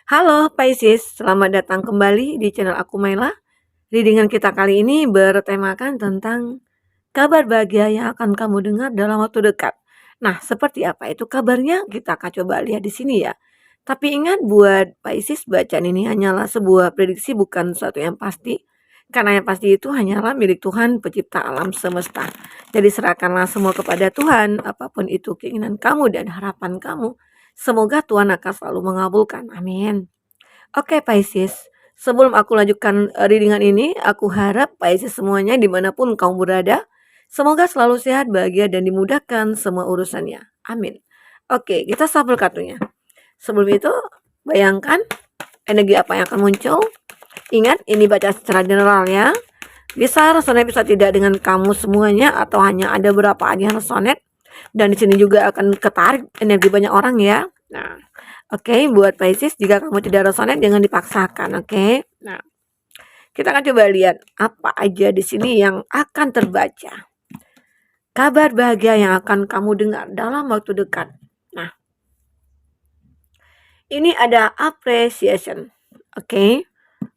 Halo Pisces, selamat datang kembali di channel aku Maila. Readingan kita kali ini bertemakan tentang kabar bahagia yang akan kamu dengar dalam waktu dekat. Nah, seperti apa itu kabarnya? Kita akan coba lihat di sini ya. Tapi ingat buat Pisces, bacaan ini hanyalah sebuah prediksi bukan sesuatu yang pasti. Karena yang pasti itu hanyalah milik Tuhan pencipta alam semesta. Jadi serahkanlah semua kepada Tuhan, apapun itu keinginan kamu dan harapan kamu. Semoga Tuhan akan selalu mengabulkan. Amin. Oke Pisces, sebelum aku lanjutkan readingan ini, aku harap Pisces semuanya dimanapun kamu berada, semoga selalu sehat, bahagia, dan dimudahkan semua urusannya. Amin. Oke, kita shuffle kartunya. Sebelum itu, bayangkan energi apa yang akan muncul. Ingat, ini baca secara general ya. Bisa resonate, bisa tidak dengan kamu semuanya, atau hanya ada beberapa aja yang resonate. Dan di sini juga akan ketarik energi banyak orang ya. Nah, oke, buat Pisces, jika kamu tidak resonate jangan dipaksakan, oke? Nah, kita akan coba lihat apa aja di sini yang akan terbaca. Kabar bahagia yang akan kamu dengar dalam waktu dekat. Nah, ini ada appreciation, oke?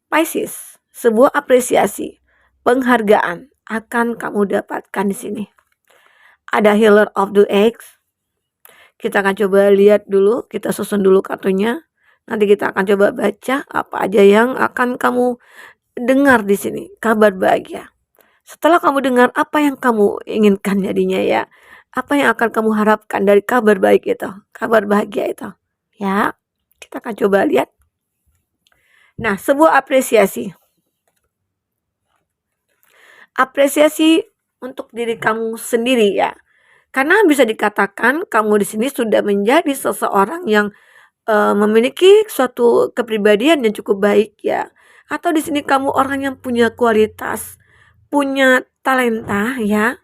Pisces, sebuah apresiasi, penghargaan akan kamu dapatkan di sini. Ada Healer of the Eggs. Kita akan coba lihat dulu, kita susun dulu kartunya. Nanti kita akan coba baca apa aja yang akan kamu dengar di sini, kabar bahagia. Setelah kamu dengar apa yang kamu inginkan jadinya ya, apa yang akan kamu harapkan dari kabar baik itu, kabar bahagia itu. Ya, kita akan coba lihat. Nah, sebuah apresiasi. Apresiasi untuk diri kamu sendiri ya. Karena bisa dikatakan kamu di sini sudah menjadi seseorang yang memiliki suatu kepribadian yang cukup baik ya. Atau di sini kamu orang yang punya kualitas, punya talenta ya.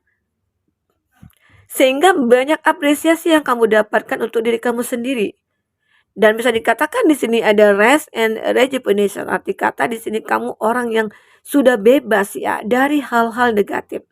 Sehingga banyak apresiasi yang kamu dapatkan untuk diri kamu sendiri. Dan bisa dikatakan di sini ada rest and rejuvenation. Arti kata di sini kamu orang yang sudah bebas ya dari hal-hal negatif.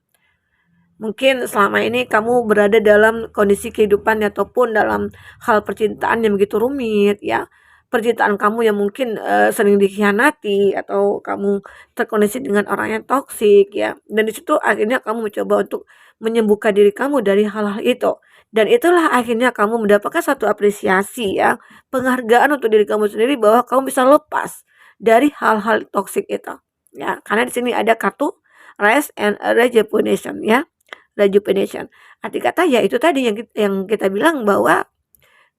Mungkin selama ini kamu berada dalam kondisi kehidupan ataupun dalam hal percintaan yang begitu rumit ya. Percintaan kamu yang mungkin sering dikhianati atau kamu terkondisi dengan orang yang toksik ya. Dan di situ akhirnya kamu mencoba untuk menyembuhkan diri kamu dari hal-hal itu. Dan itulah akhirnya kamu mendapatkan satu apresiasi ya, penghargaan untuk diri kamu sendiri bahwa kamu bisa lepas dari hal-hal toksik itu. Ya, karena di sini ada kartu rest and rejuvenation ya. Rejuvenation. Arti kata ya itu tadi yang kita bilang bahwa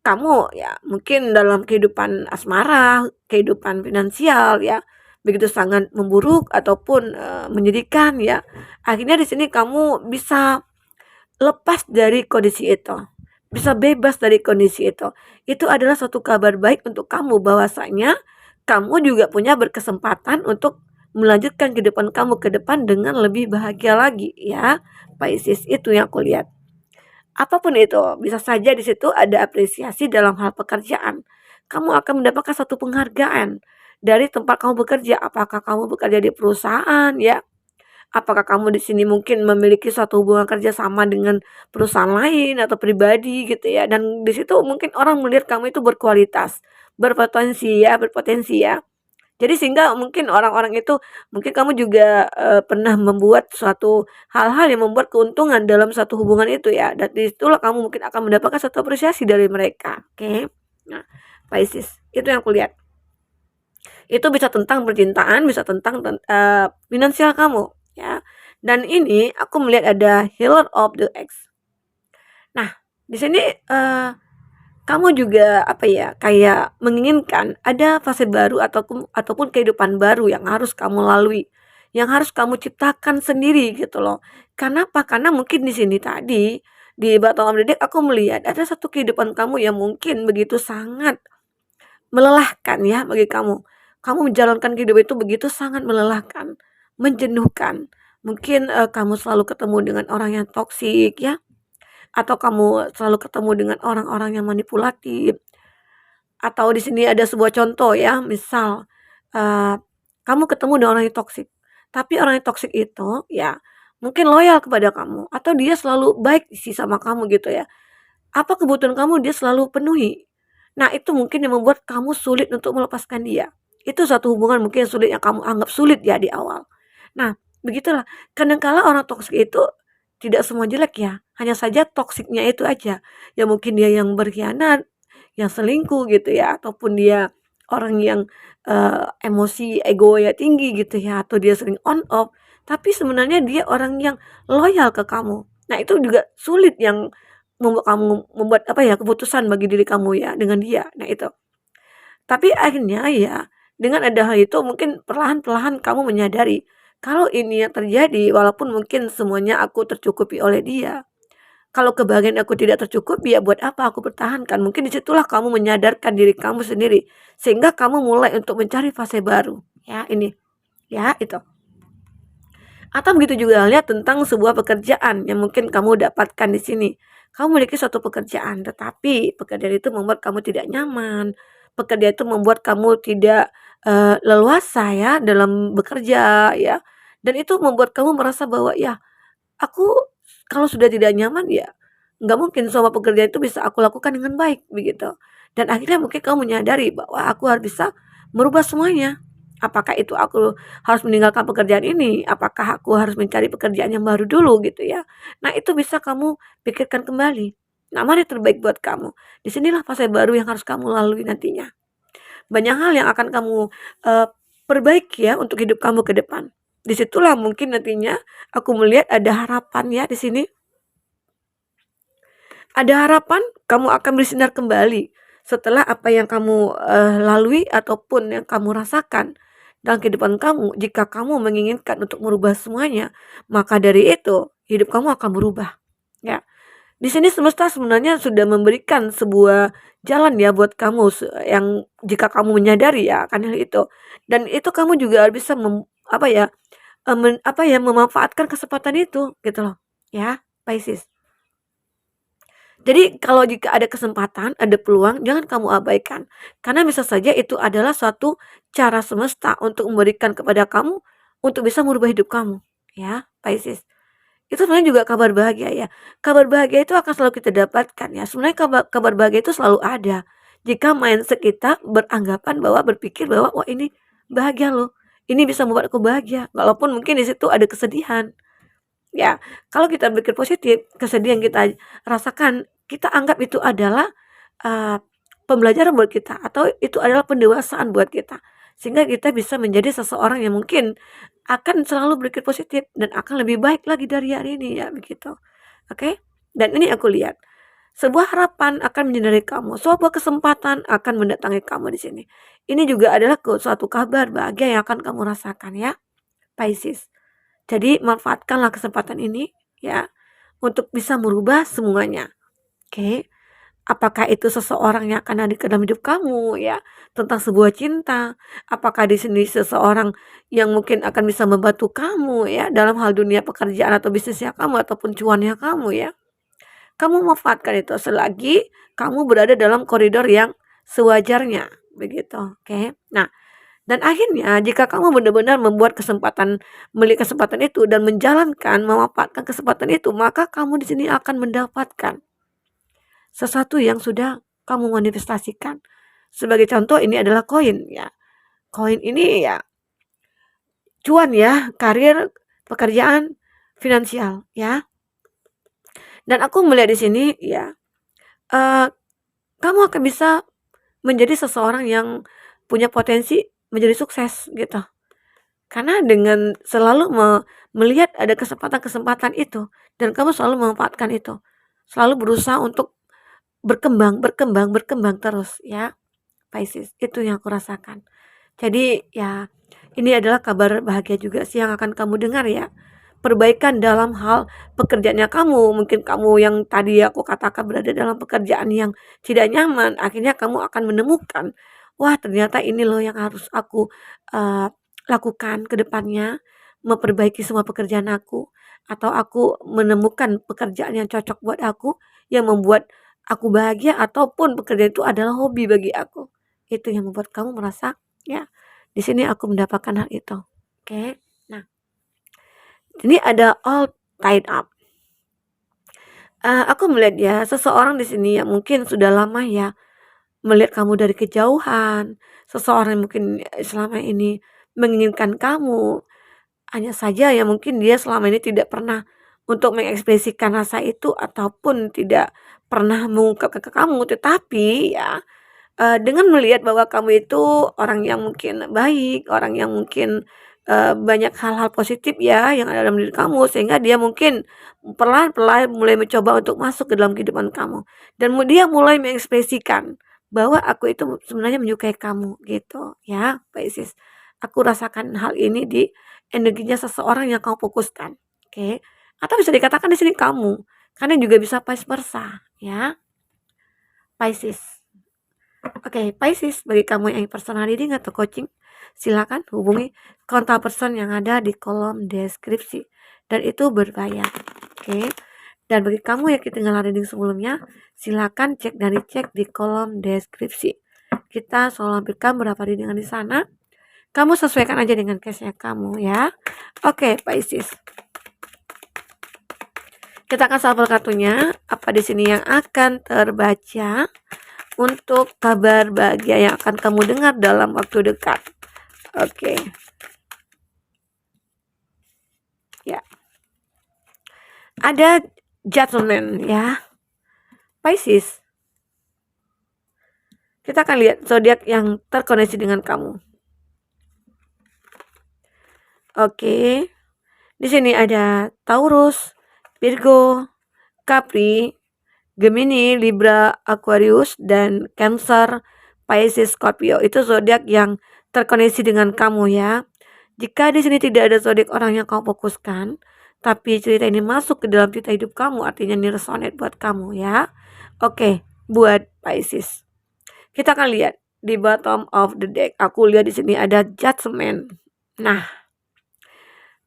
kamu ya mungkin dalam kehidupan asmara, kehidupan finansial ya, begitu sangat memburuk ataupun menyedihkan ya. Akhirnya di sini kamu bisa lepas dari kondisi itu. Bisa bebas dari kondisi itu. Itu adalah suatu kabar baik untuk kamu bahwasanya kamu juga punya berkesempatan untuk melanjutkan kehidupan kamu ke depan dengan lebih bahagia lagi ya. Pisces itu yang aku lihat. Apapun itu, bisa saja di situ ada apresiasi dalam hal pekerjaan. Kamu akan mendapatkan satu penghargaan dari tempat kamu bekerja. Apakah kamu bekerja di perusahaan ya? Apakah kamu di sini mungkin memiliki suatu hubungan kerja sama dengan perusahaan lain atau pribadi gitu ya? Dan di situ mungkin orang melihat kamu itu berkualitas, berpotensi ya. Jadi sehingga mungkin orang-orang itu mungkin kamu juga, pernah membuat suatu hal-hal yang membuat keuntungan dalam satu hubungan itu ya, dan di situlah kamu mungkin akan mendapatkan satu apresiasi dari mereka, oke. Nah, Pisces, itu yang aku lihat. Itu bisa tentang percintaan, bisa tentang finansial kamu, ya. Dan ini aku melihat ada Healer of the Eggs. Nah, di sini, kamu juga apa ya, kayak menginginkan ada fase baru ataupun kehidupan baru yang harus kamu lalui, yang harus kamu ciptakan sendiri gitu loh. Karena apa? Karena mungkin di sini tadi, di bottom of the deck aku melihat ada satu kehidupan kamu yang mungkin begitu sangat melelahkan ya bagi kamu. Kamu menjalankan kehidupan itu begitu sangat melelahkan, menjenuhkan. Mungkin, kamu selalu ketemu dengan orang yang toksik ya, atau kamu selalu ketemu dengan orang-orang yang manipulatif, atau di sini ada sebuah contoh ya, misal, eee, kamu ketemu dengan orang yang toksik, tapi orang yang toksik itu ya mungkin loyal kepada kamu, atau dia selalu baik sih sama kamu gitu ya. Apa kebutuhan kamu dia selalu penuhi. Nah, itu mungkin yang membuat kamu sulit untuk melepaskan dia. Itu suatu hubungan mungkin sulit yang kamu anggap sulit ya di awal. Nah, begitulah. Kadangkala orang toksik itu tidak semua jelek ya. Hanya saja toksiknya itu aja. Ya mungkin dia yang berkhianat, yang selingkuh gitu ya, ataupun dia orang yang emosi ego ya tinggi gitu ya, atau dia sering on off. Tapi sebenarnya dia orang yang loyal ke kamu. Nah, itu juga sulit yang membuat apa ya, keputusan bagi diri kamu ya dengan dia. Nah itu. Tapi akhirnya ya dengan ada hal itu mungkin perlahan-perlahan kamu menyadari kalau ini yang terjadi walaupun mungkin semuanya aku tercukupi oleh dia. Kalau kebahagiaan aku tidak tercukupi ya buat apa aku pertahankan? Mungkin disitulah kamu menyadarkan diri kamu sendiri sehingga kamu mulai untuk mencari fase baru. Ya ini ya itu. Atau begitu juga halnya tentang sebuah pekerjaan yang mungkin kamu dapatkan di sini. Kamu memiliki suatu pekerjaan, tetapi pekerjaan itu membuat kamu tidak nyaman. Pekerjaan itu membuat kamu tidak leluasa ya dalam bekerja ya. Dan itu membuat kamu merasa bahwa ya aku kalau sudah tidak nyaman ya nggak mungkin semua pekerjaan itu bisa aku lakukan dengan baik begitu. Dan akhirnya mungkin kamu menyadari bahwa aku harus bisa merubah semuanya. Apakah itu aku harus meninggalkan pekerjaan ini? Apakah aku harus mencari pekerjaan yang baru dulu gitu ya? Nah itu bisa kamu pikirkan kembali. Nah mana yang terbaik buat kamu? Disinilah fase baru yang harus kamu lalui nantinya. Banyak hal yang akan kamu perbaiki ya untuk hidup kamu ke depan. Disitulah mungkin nantinya aku melihat ada harapan ya di sini. Ada harapan kamu akan bersinar kembali setelah apa yang kamu lalui ataupun yang kamu rasakan dalam kehidupan kamu. Jika kamu menginginkan untuk merubah semuanya, maka dari itu hidup kamu akan berubah. Ya, di sini semesta sebenarnya sudah memberikan sebuah jalan ya buat kamu yang jika kamu menyadari ya akan hal itu. Dan itu kamu juga bisa apa ya, apa ya, memanfaatkan kesempatan itu gitu loh. Ya, Pisces. Jadi kalau jika ada kesempatan, ada peluang, jangan kamu abaikan. Karena bisa saja itu adalah suatu cara semesta untuk memberikan kepada kamu untuk bisa merubah hidup kamu. Ya, Pisces. Itu sebenarnya juga kabar bahagia ya. Kabar bahagia itu akan selalu kita dapatkan ya. Sebenarnya kabar bahagia itu selalu ada. Jika mindset kita beranggapan bahwa berpikir bahwa wah ini bahagia loh. Ini bisa membuat aku bahagia. Walaupun mungkin di situ ada kesedihan. Ya, kalau kita berpikir positif, kesedihan yang kita rasakan, kita anggap itu adalah, eee, pembelajaran buat kita atau itu adalah pendewasaan buat kita. Sehingga kita bisa menjadi seseorang yang mungkin akan selalu berpikir positif dan akan lebih baik lagi dari hari ini ya, begitu. Oke? Dan ini aku lihat, sebuah harapan akan menyinari kamu, sebuah kesempatan akan mendatangi kamu di sini. Ini juga adalah suatu kabar bahagia yang akan kamu rasakan ya, Pisces. Jadi manfaatkanlah kesempatan ini ya untuk bisa merubah semuanya. Oke. Apakah itu seseorang yang akan hadir ke dalam hidup kamu ya, tentang sebuah cinta, apakah di sini seseorang yang mungkin akan bisa membantu kamu ya dalam hal dunia pekerjaan atau bisnisnya kamu ataupun cuannya kamu ya. Kamu manfaatkan itu selagi kamu berada dalam koridor yang sewajarnya begitu, oke. Nah, dan akhirnya jika kamu benar-benar memiliki kesempatan itu dan memanfaatkan kesempatan itu, maka kamu di sini akan mendapatkan sesuatu yang sudah kamu manifestasikan. Sebagai contoh ini adalah koin ya. Koin ini ya cuan ya, karir, pekerjaan, finansial ya. Dan aku melihat di sini ya, eee, kamu akan bisa menjadi seseorang yang punya potensi menjadi sukses gitu. Karena dengan selalu melihat ada kesempatan-kesempatan itu dan kamu selalu memanfaatkan itu. Selalu berusaha untuk berkembang berkembang berkembang terus ya, Pisces. Itu yang aku rasakan. Jadi ya, ini adalah kabar bahagia juga sih yang akan kamu dengar ya. Perbaikan dalam hal pekerjaannya kamu, mungkin kamu yang tadi aku katakan berada dalam pekerjaan yang tidak nyaman, akhirnya kamu akan menemukan, wah ternyata ini loh yang harus aku lakukan ke depannya, memperbaiki semua pekerjaan aku, atau aku menemukan pekerjaan yang cocok buat aku, yang membuat aku bahagia ataupun pekerjaan itu adalah hobi bagi aku. Itu yang membuat kamu merasa, ya di sini aku mendapatkan hal itu. Oke. Nah, ini ada all tied up. Aku melihat ya seseorang di sini yang mungkin sudah lama ya melihat kamu dari kejauhan, seseorang yang mungkin selama ini menginginkan kamu, hanya saja ya mungkin dia selama ini tidak pernah untuk mengekspresikan rasa itu ataupun tidak pernah mengungkapkan ke kamu, tetapi ya dengan melihat bahwa kamu itu orang yang mungkin baik, orang yang mungkin, banyak hal-hal positif ya yang ada dalam diri kamu, sehingga dia mungkin perlahan-lahan mulai mencoba untuk masuk ke dalam kehidupan kamu. Dan dia mulai mengekspresikan bahwa, "Aku itu sebenarnya menyukai kamu," gitu ya, Pisces. "Aku rasakan hal ini di energinya seseorang yang kamu fokuskan." Oke. Atau bisa dikatakan di sini kamu, karena juga bisa vice versa ya, Pisces. Oke, Pisces, bagi kamu yang personal reading atau coaching, silakan hubungi kontak person yang ada di kolom deskripsi dan itu berbayar. Oke. Dan bagi kamu yang ketinggalan reading sebelumnya, silakan cek dan dicek di kolom deskripsi. Kita selalu lampirkan berapa readingan di sana. Kamu sesuaikan aja dengan case-nya kamu ya. Oke, Pisces. Kita akan shuffle kartunya. Apa di sini yang akan terbaca untuk kabar bahagia yang akan kamu dengar dalam waktu dekat? Oke. Ya. Ada Judgment ya. Pisces. Kita akan lihat zodiak yang terkoneksi dengan kamu. Oke. Di sini ada Taurus, Virgo, Capri, Gemini, Libra, Aquarius, dan Cancer, Pisces, Scorpio. Itu zodiak yang terkoneksi dengan kamu ya. Jika di sini tidak ada zodiak orang yang kamu fokuskan, tapi cerita ini masuk ke dalam cerita hidup kamu, artinya ini resonate buat kamu ya. Oke, buat Pisces. Kita akan lihat di bottom of the deck. Aku lihat di sini ada Judgment. Nah,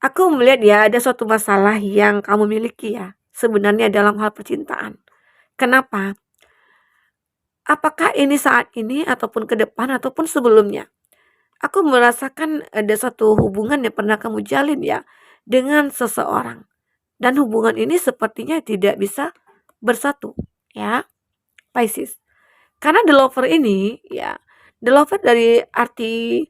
aku melihat ya ada suatu masalah yang kamu miliki ya, sebenarnya dalam hal percintaan. Kenapa? Apakah ini saat ini ataupun ke depan ataupun sebelumnya? Aku merasakan ada satu hubungan yang pernah kamu jalin ya dengan seseorang. Dan hubungan ini sepertinya tidak bisa bersatu ya, Pisces. Karena the lover ini ya, the lover dari arti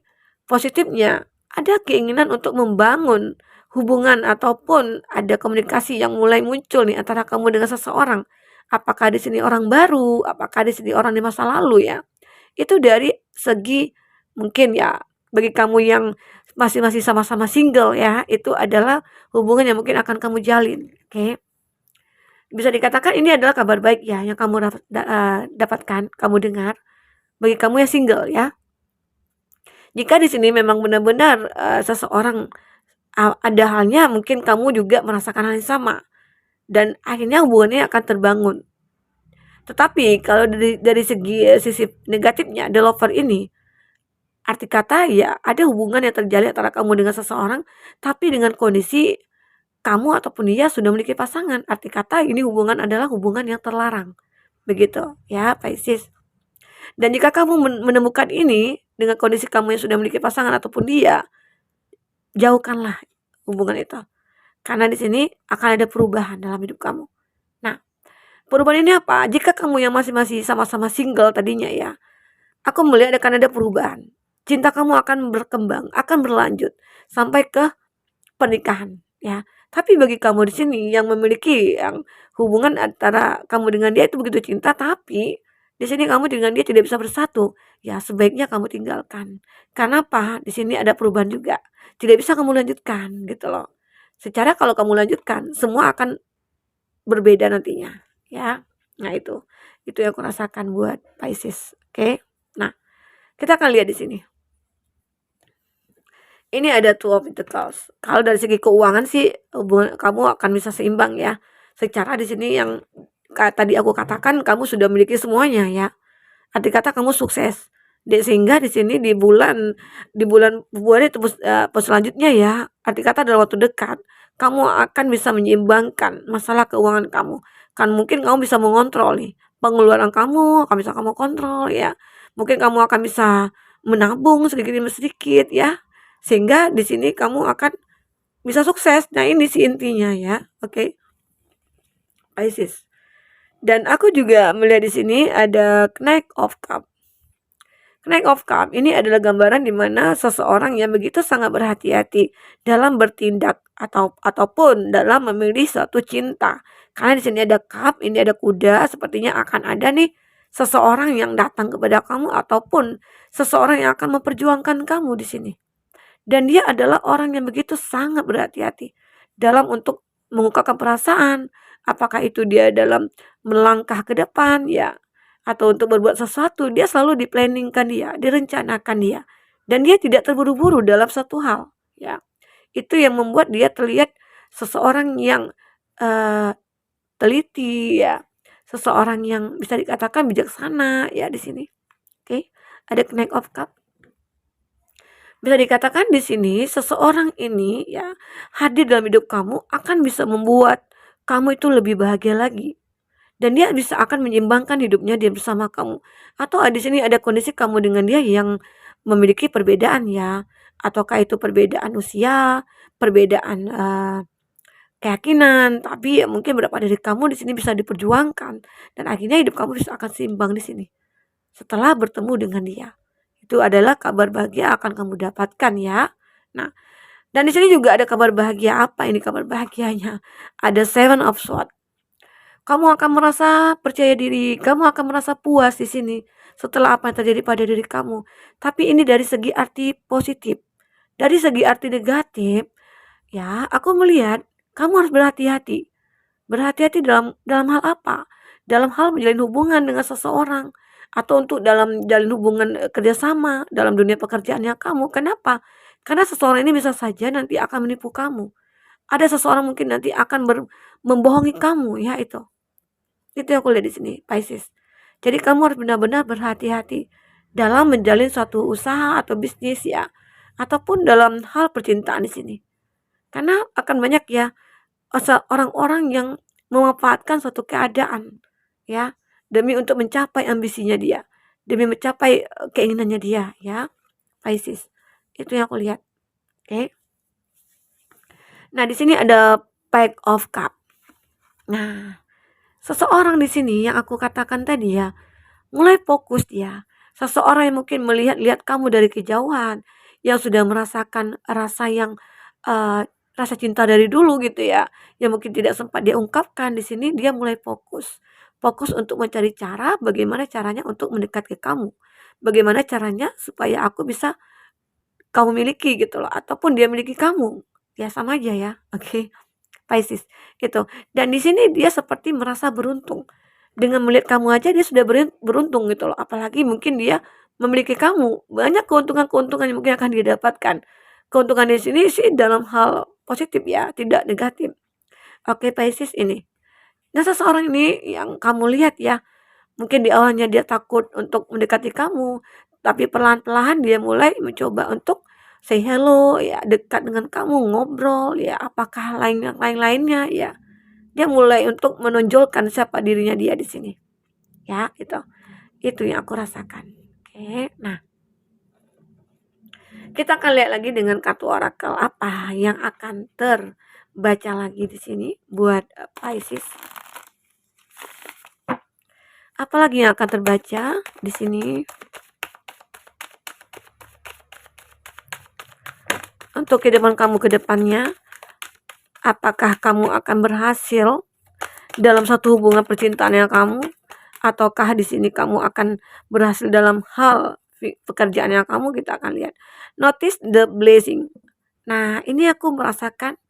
positifnya ada keinginan untuk membangun hubungan ataupun ada komunikasi yang mulai muncul nih antara kamu dengan seseorang. Apakah di sini orang baru, apakah di sini orang di masa lalu ya. Itu dari segi mungkin ya bagi kamu yang masih sama-sama single ya, itu adalah hubungan yang mungkin akan kamu jalin, oke. Bisa dikatakan ini adalah kabar baik ya yang kamu dapatkan, kamu dengar bagi kamu yang single ya. Jika di sini memang benar-benar seseorang ada halnya mungkin kamu juga merasakan hal yang sama dan akhirnya hubungannya akan terbangun. Tetapi kalau dari segi sisi negatifnya, the lover ini arti kata ya ada hubungan yang terjalin antara kamu dengan seseorang, tapi dengan kondisi kamu ataupun dia sudah memiliki pasangan. Arti kata ini hubungan adalah hubungan yang terlarang. Begitu ya, Pisces. Dan jika kamu menemukan ini dengan kondisi kamu yang sudah memiliki pasangan ataupun dia, jauhkanlah hubungan itu. Karena di sini akan ada perubahan dalam hidup kamu. Nah, perubahan ini apa? Jika kamu yang masih sama-sama single tadinya ya, aku melihat akan ada perubahan. Cinta kamu akan berkembang, akan berlanjut sampai ke pernikahan ya. Tapi bagi kamu di sini yang memiliki yang hubungan antara kamu dengan dia itu begitu cinta, tapi di sini kamu dengan dia tidak bisa bersatu, ya sebaiknya kamu tinggalkan. Karena apa? Di sini ada perubahan juga. Tidak bisa kamu lanjutkan gitu loh. Secara kalau kamu lanjutkan, semua akan berbeda nantinya ya. Nah, itu yang aku rasakan buat Pisces. Oke. Nah, kita akan lihat di sini. Ini ada Two of Pentacles. Kalau dari segi keuangan sih hubungan kamu akan bisa seimbang ya. Secara di sini yang tadi aku katakan kamu sudah memiliki semuanya ya. Arti kata kamu sukses. Sehingga di sini di bulan Februari itu selanjutnya ya. Arti kata dalam waktu dekat kamu akan bisa menyeimbangkan masalah keuangan kamu. Kan mungkin kamu bisa mengontrol nih pengeluaran kamu akan bisa kamu kontrol ya. Mungkin kamu akan bisa menabung sedikit demi sedikit ya. Sehingga di sini kamu akan bisa sukses. Nah, ini sih intinya ya. Oke. Pisces. Dan aku juga melihat di sini ada Knight of Cup. Knight of Cup ini adalah gambaran di mana seseorang yang begitu sangat berhati-hati dalam bertindak ataupun dalam memilih suatu cinta. Karena di sini ada cup, ini ada kuda, sepertinya akan ada nih seseorang yang datang kepada kamu ataupun seseorang yang akan memperjuangkan kamu di sini. Dan dia adalah orang yang begitu sangat berhati-hati dalam untuk mengungkapkan perasaan, apakah itu dia dalam melangkah ke depan ya atau untuk berbuat sesuatu, dia selalu diplanningkan dia, direncanakan dia. Dan dia tidak terburu-buru dalam satu hal, ya. Itu yang membuat dia terlihat seseorang yang teliti ya, seseorang yang bisa dikatakan bijaksana ya di sini. Oke, ada Knight of Cup. Bisa dikatakan di sini seseorang ini ya hadir dalam hidup kamu akan bisa membuat kamu itu lebih bahagia lagi. Dan dia bisa akan menyeimbangkan hidupnya dia bersama kamu. Atau di sini ada kondisi kamu dengan dia yang memiliki perbedaan ya. Ataukah itu perbedaan usia, perbedaan keyakinan, tapi ya mungkin beberapa dari kamu di sini bisa diperjuangkan dan akhirnya hidup kamu bisa akan seimbang di sini. Setelah bertemu dengan dia. Itu adalah kabar bahagia akan kamu dapatkan ya. Nah, dan di sini juga ada kabar bahagia. Apa ini kabar bahagianya? Ada Seven of Swords. Kamu akan merasa percaya diri, kamu akan merasa puas di sini setelah apa yang terjadi pada diri kamu. Tapi ini dari segi arti positif. Dari segi arti negatif, ya, aku melihat kamu harus berhati-hati. Berhati-hati dalam hal apa? Dalam hal menjalin hubungan dengan seseorang atau untuk dalam jalin hubungan kerjasama dalam dunia pekerjaannya kamu. Kenapa? Karena seseorang ini bisa saja nanti akan menipu kamu. Ada seseorang mungkin nanti akan membohongi kamu, ya itu. Itu yang aku lihat di sini, Pisces. Jadi kamu harus benar-benar berhati-hati dalam menjalin suatu usaha atau bisnis ya, ataupun dalam hal percintaan di sini. Karena akan banyak ya orang-orang yang memanfaatkan suatu keadaan ya demi untuk mencapai ambisinya dia, demi mencapai keinginannya dia ya, Pisces. Itu yang aku lihat. Oke. Nah, di sini ada Page of Cup. Nah, seseorang di sini yang aku katakan tadi ya, mulai fokus dia. Seseorang yang mungkin melihat kamu dari kejauhan, yang sudah merasakan rasa yang rasa cinta dari dulu gitu ya, yang mungkin tidak sempat dia ungkapkan di sini dia mulai fokus. Fokus untuk mencari cara bagaimana caranya untuk mendekat ke kamu. Bagaimana caranya supaya aku bisa kamu miliki gitu loh ataupun dia miliki kamu. Ya sama aja ya. Oke. Pisces itu. Dan di sini dia seperti merasa beruntung. Dengan melihat kamu aja dia sudah beruntung gitu loh. Apalagi mungkin dia memiliki kamu. Banyak keuntungan-keuntungan yang mungkin akan dia dapatkan. Keuntungan di sini sih dalam hal positif ya, tidak negatif. Oke, Pisces ini. Nah, seseorang ini yang kamu lihat ya, mungkin di awalnya dia takut untuk mendekati kamu, tapi perlahan-lahan dia mulai mencoba untuk say hello ya, dekat dengan kamu, ngobrol ya, apakah lain-lainnya ya. Dia mulai untuk menonjolkan siapa dirinya dia di sini. Ya, itu. Itu yang aku rasakan. Oke. Nah, kita akan lihat lagi dengan kartu orakel apa yang akan terbaca lagi di sini buat Pisces. Apalagi yang akan terbaca di sini untuk kehidupan kamu ke depannya? Apakah kamu akan berhasil dalam satu hubungan percintaannya kamu? Ataukah di sini kamu akan berhasil dalam hal pekerjaannya kamu? Kita akan lihat. Notice the blessing. Nah, ini aku merasakan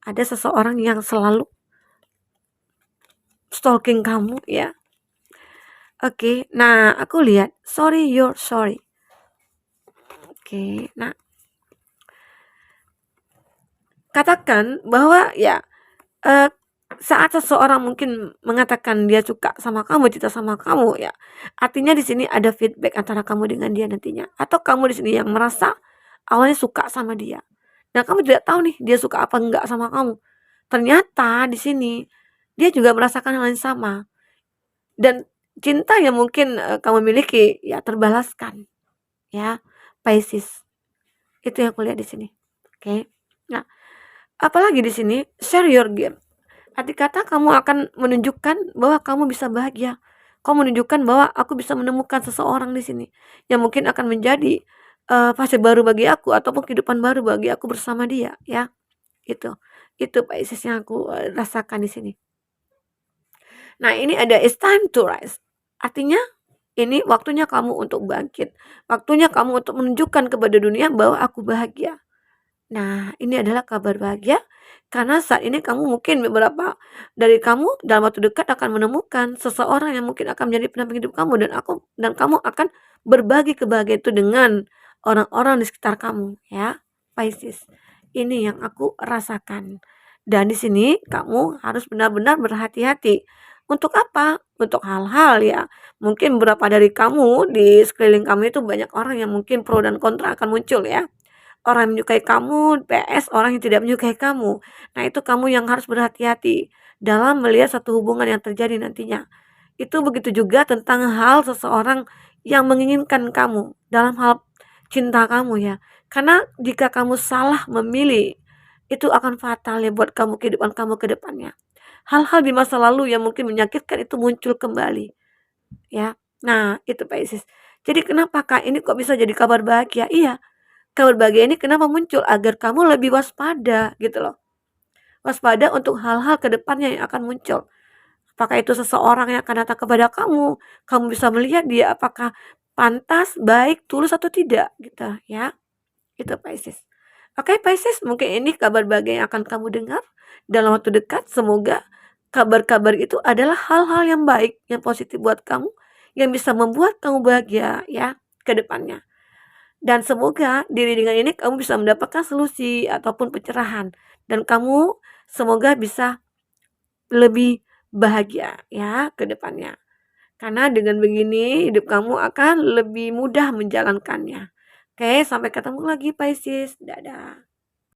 ada seseorang yang selalu stalking kamu ya. Oke, nah aku lihat sorry you're sorry. Oke, nah katakan bahwa ya saat seseorang mungkin mengatakan dia suka sama kamu, cinta sama kamu ya, artinya di sini ada feedback antara kamu dengan dia nantinya. Atau kamu di sini yang merasa awalnya suka sama dia. Nah, kamu tidak tahu nih dia suka apa enggak sama kamu. Ternyata di sini dia juga merasakan hal yang sama. Dan cinta yang mungkin kamu miliki ya terbalaskan. Ya, Pisces. Itu yang aku lihat di sini. Oke. Nah, apalagi di sini share your gift. Arti kata kamu akan menunjukkan bahwa kamu bisa bahagia. kau menunjukkan bahwa aku bisa menemukan seseorang di sini yang mungkin akan menjadi, fase baru bagi aku ataupun kehidupan baru bagi aku bersama dia ya, itu. Itu Pisces yang aku, rasakan di sini. Nah ini ada it's time to rise, artinya ini waktunya kamu untuk bangkit, waktunya kamu untuk menunjukkan kepada dunia bahwa aku bahagia. Nah, ini adalah kabar bahagia karena saat ini kamu mungkin beberapa dari kamu dalam waktu dekat akan menemukan seseorang yang mungkin akan menjadi pendamping hidup kamu dan kamu akan berbagi kebahagiaan itu dengan orang-orang di sekitar kamu ya, Pisces. Ini yang aku rasakan. Dan di sini kamu harus benar-benar berhati-hati. Untuk apa? Untuk hal-hal ya. Mungkin beberapa dari kamu di sekeliling kamu itu banyak orang yang mungkin pro dan kontra akan muncul ya. Orang yang menyukai kamu, PS orang yang tidak menyukai kamu. Nah, itu kamu yang harus berhati-hati dalam melihat satu hubungan yang terjadi nantinya. Itu begitu juga tentang hal seseorang yang menginginkan kamu dalam hal cinta kamu ya. Karena jika kamu salah memilih, itu akan fatal ya buat kamu kehidupan kamu ke depannya. Hal-hal di masa lalu yang mungkin menyakitkan itu muncul kembali ya. Nah, itu Pisces. Jadi kenapa Kak ini kok bisa jadi kabar bahagia? Iya, kabar bahagia ini kenapa muncul? Agar kamu lebih waspada gitu loh. Waspada untuk hal-hal ke depannya yang akan muncul. Apakah itu seseorang yang akan datang kepada kamu bisa melihat dia apakah pantas, baik, tulus atau tidak gitu ya. Itu Pisces. Oke Pisces, mungkin ini kabar bahagia yang akan kamu dengar dalam waktu dekat. Semoga kabar-kabar itu adalah hal-hal yang baik, yang positif buat kamu, yang bisa membuat kamu bahagia ya ke depannya. Dan semoga diri dengan ini kamu bisa mendapatkan solusi ataupun pencerahan dan kamu semoga bisa lebih bahagia ya ke depannya. Karena dengan begini hidup kamu akan lebih mudah menjalankannya. Oke, sampai ketemu lagi Pisces. Dadah.